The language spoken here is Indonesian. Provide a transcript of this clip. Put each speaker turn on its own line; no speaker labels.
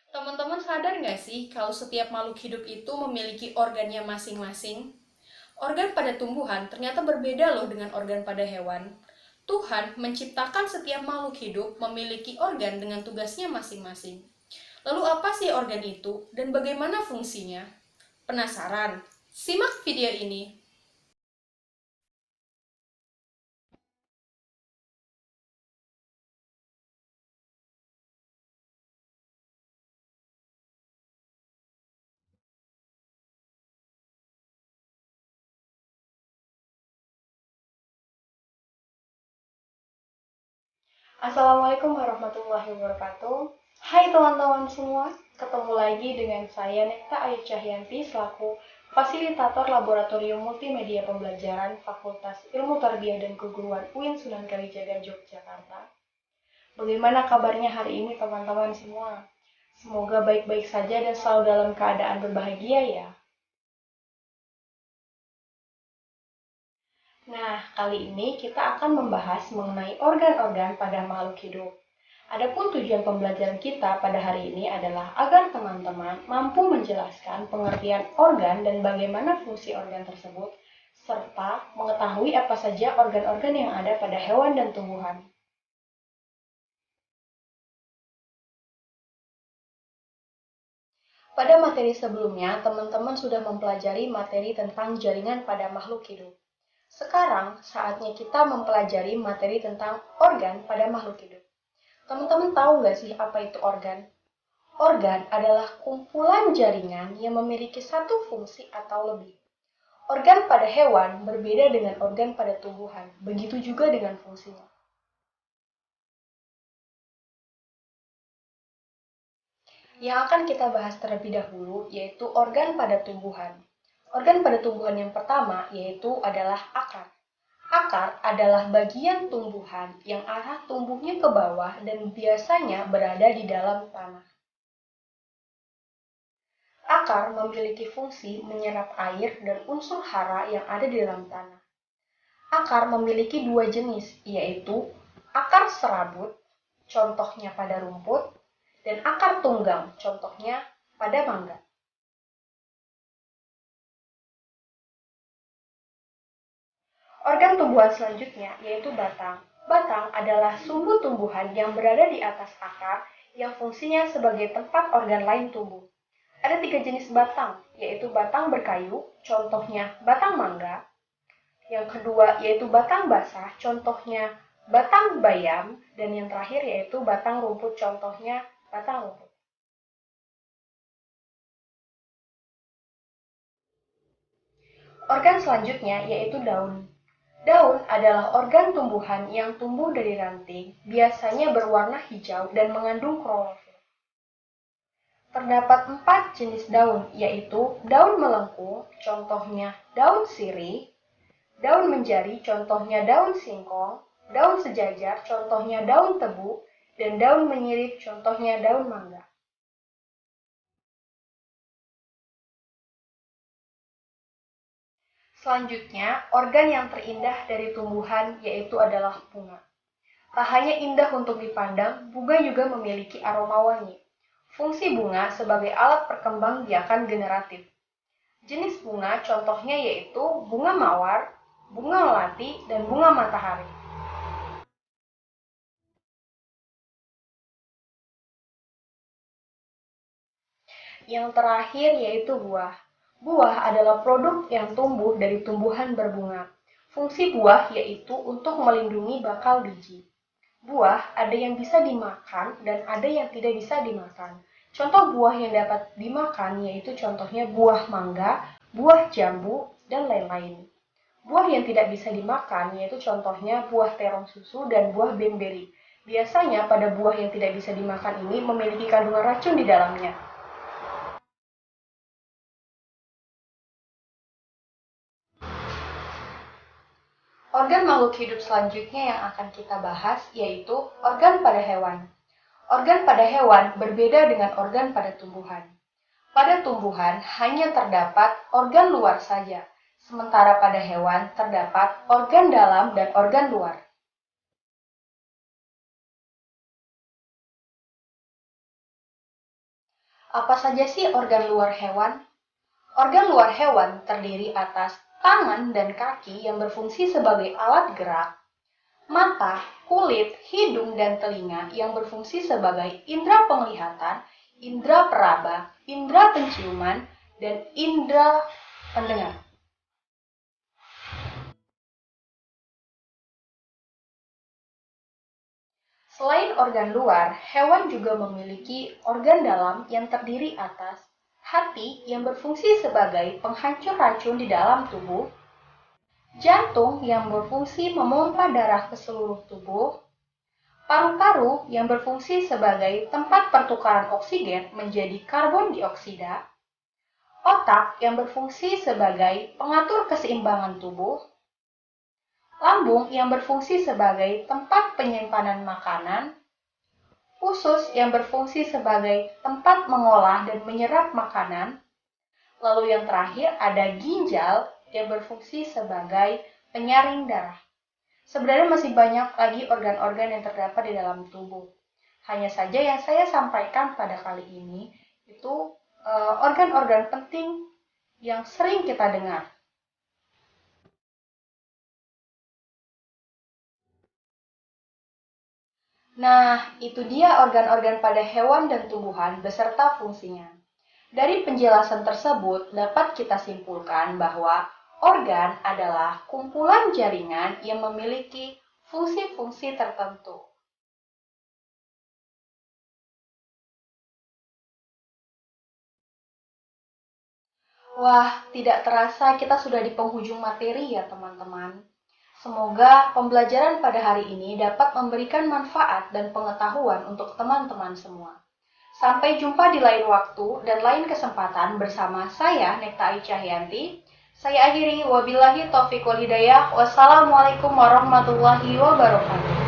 Teman-teman sadar nggak sih kalau setiap makhluk hidup itu memiliki organnya masing-masing? Organ pada tumbuhan ternyata berbeda loh dengan organ pada hewan. Tuhan menciptakan setiap makhluk hidup memiliki organ dengan tugasnya masing-masing. Lalu apa sih organ itu dan bagaimana fungsinya? Penasaran? Simak video ini.
Assalamualaikum warahmatullahi wabarakatuh. Hai teman-teman semua, ketemu lagi dengan saya Nekta Ayu Cahyanti selaku Fasilitator Laboratorium Multimedia Pembelajaran Fakultas Ilmu Tarbiyah dan Keguruan UIN Sunan Kalijaga Yogyakarta. Bagaimana kabarnya hari ini teman-teman semua? Semoga baik-baik saja dan selalu dalam keadaan berbahagia ya. Nah, kali ini kita akan membahas mengenai organ-organ pada makhluk hidup. Adapun tujuan pembelajaran kita pada hari ini adalah agar teman-teman mampu menjelaskan pengertian organ dan bagaimana fungsi organ tersebut, serta mengetahui apa saja organ-organ yang ada pada hewan dan tumbuhan. Pada materi sebelumnya, teman-teman sudah mempelajari materi tentang jaringan pada makhluk hidup. Sekarang, saatnya kita mempelajari materi tentang organ pada makhluk hidup. Teman-teman tahu nggak sih apa itu organ? Organ adalah kumpulan jaringan yang memiliki satu fungsi atau lebih. Organ pada hewan berbeda dengan organ pada tumbuhan, begitu juga dengan fungsinya. Yang akan kita bahas terlebih dahulu yaitu organ pada tumbuhan. Organ pada tumbuhan yang pertama yaitu adalah akar. Akar adalah bagian tumbuhan yang arah tumbuhnya ke bawah dan biasanya berada di dalam tanah. Akar memiliki fungsi menyerap air dan unsur hara yang ada di dalam tanah. Akar memiliki dua jenis, yaitu akar serabut, contohnya pada rumput, dan akar tunggang, contohnya pada mangga. Organ tumbuhan selanjutnya yaitu batang. Batang adalah sumbu tumbuhan yang berada di atas akar yang fungsinya sebagai tempat organ lain tumbuh. Ada tiga jenis batang, yaitu batang berkayu, contohnya batang mangga. Yang kedua yaitu batang basah, contohnya batang bayam. Dan yang terakhir yaitu batang rumput, contohnya batang rumput. Organ selanjutnya yaitu daun. Daun adalah organ tumbuhan yang tumbuh dari ranting, biasanya berwarna hijau dan mengandung klorofil. Terdapat 4 jenis daun, yaitu daun melengkung, contohnya daun sirih, daun menjari, contohnya daun singkong, daun sejajar, contohnya daun tebu, dan daun menyirip, contohnya daun mangga. Selanjutnya, organ yang terindah dari tumbuhan yaitu adalah bunga. Tak hanya indah untuk dipandang, bunga juga memiliki aroma wangi. Fungsi bunga sebagai alat perkembang biakan generatif. Jenis bunga contohnya yaitu bunga mawar, bunga melati, dan bunga matahari. Yang terakhir yaitu buah. Buah adalah produk yang tumbuh dari tumbuhan berbunga. Fungsi buah yaitu untuk melindungi bakal biji. Buah ada yang bisa dimakan dan ada yang tidak bisa dimakan. Contoh buah yang dapat dimakan yaitu contohnya buah mangga, buah jambu, dan lain-lain. Buah yang tidak bisa dimakan yaitu contohnya buah terong susu dan buah bemberi. Biasanya pada buah yang tidak bisa dimakan ini memiliki kandungan racun di dalamnya. Organ makhluk hidup selanjutnya yang akan kita bahas yaitu organ pada hewan. Organ pada hewan berbeda dengan organ pada tumbuhan. Pada tumbuhan hanya terdapat organ luar saja, sementara pada hewan terdapat organ dalam dan organ luar. Apa saja sih organ luar hewan? Organ luar hewan terdiri atas tangan dan kaki yang berfungsi sebagai alat gerak, mata, kulit, hidung, dan telinga yang berfungsi sebagai indera penglihatan, indera peraba, indera penciuman, dan indera pendengar. Selain organ luar, hewan juga memiliki organ dalam yang terdiri atas hati yang berfungsi sebagai penghancur racun di dalam tubuh, jantung yang berfungsi memompa darah ke seluruh tubuh, paru-paru yang berfungsi sebagai tempat pertukaran oksigen menjadi karbon dioksida, otak yang berfungsi sebagai pengatur keseimbangan tubuh, lambung yang berfungsi sebagai tempat penyimpanan makanan, usus yang berfungsi sebagai tempat mengolah dan menyerap makanan, lalu yang terakhir ada ginjal yang berfungsi sebagai penyaring darah. Sebenarnya masih banyak lagi organ-organ yang terdapat di dalam tubuh. Hanya saja yang saya sampaikan pada kali ini itu organ-organ penting yang sering kita dengar. Nah, itu dia organ-organ pada hewan dan tumbuhan beserta fungsinya. Dari penjelasan tersebut dapat kita simpulkan bahwa organ adalah kumpulan jaringan yang memiliki fungsi-fungsi tertentu. Wah, tidak terasa kita sudah di penghujung materi ya teman-teman. Semoga pembelajaran pada hari ini dapat memberikan manfaat dan pengetahuan untuk teman-teman semua. Sampai jumpa di lain waktu dan lain kesempatan bersama saya, Nekta Cahyanti. Saya akhiri, wabillahi taufiq wal hidayah. Wassalamualaikum warahmatullahi wabarakatuh.